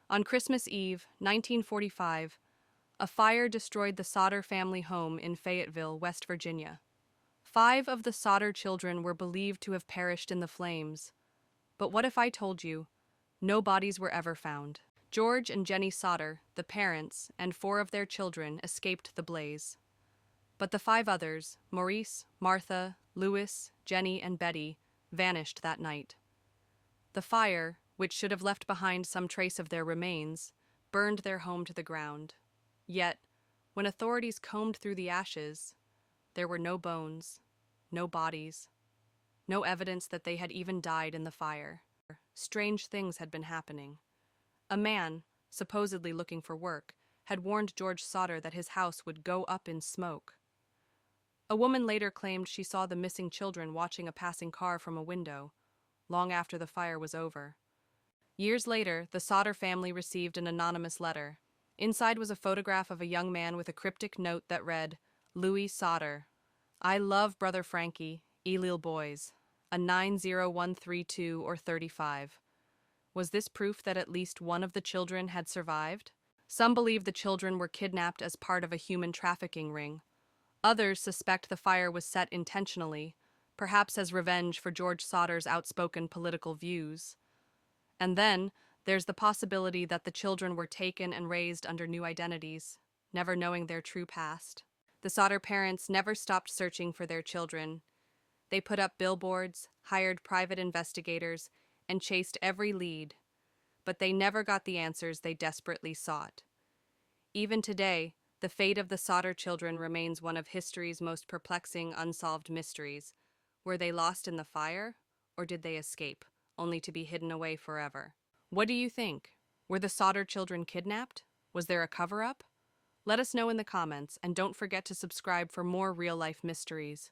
On Christmas Eve, 1945, a fire destroyed the Sodder family home in Fayetteville, West Virginia. 5 of the Sodder children were believed to have perished in the flames. But what if I told you no bodies were ever found? George and Jenny Sodder, the parents, and 4 of their children escaped the blaze. But the 5 others, Maurice, Martha, Louis, Jenny, and Betty, vanished that night. The fire, which should have left behind some trace of their remains, burned their home to the ground. Yet, when authorities combed through the ashes, there were no bones, no bodies, no evidence that they had even died in the fire. Strange things had been happening. A man, supposedly looking for work, had warned George Sodder that his house would go up in smoke. A woman later claimed she saw the missing children watching a passing car from a window, long after the fire was over. Years later, the Sodder family received an anonymous letter. Inside was a photograph of a young man with a cryptic note that read, "Louis Sodder. I love brother Frankie, Elil boys. A 90132 or 35. Was this proof that at least one of the children had survived? Some believe the children were kidnapped as part of a human trafficking ring. Others suspect the fire was set intentionally, perhaps as revenge for George Sodder's outspoken political views. And then, there's the possibility that the children were taken and raised under new identities, never knowing their true past. The Sodder parents never stopped searching for their children. They put up billboards, hired private investigators, and chased every lead, but they never got the answers they desperately sought. Even today, the fate of the Sodder children remains one of history's most perplexing unsolved mysteries. Were they lost in the fire, or did they escape, only to be hidden away forever? What do you think? Were the Sodder children kidnapped? Was there a cover-up? Let us know in the comments, and don't forget to subscribe for more real-life mysteries.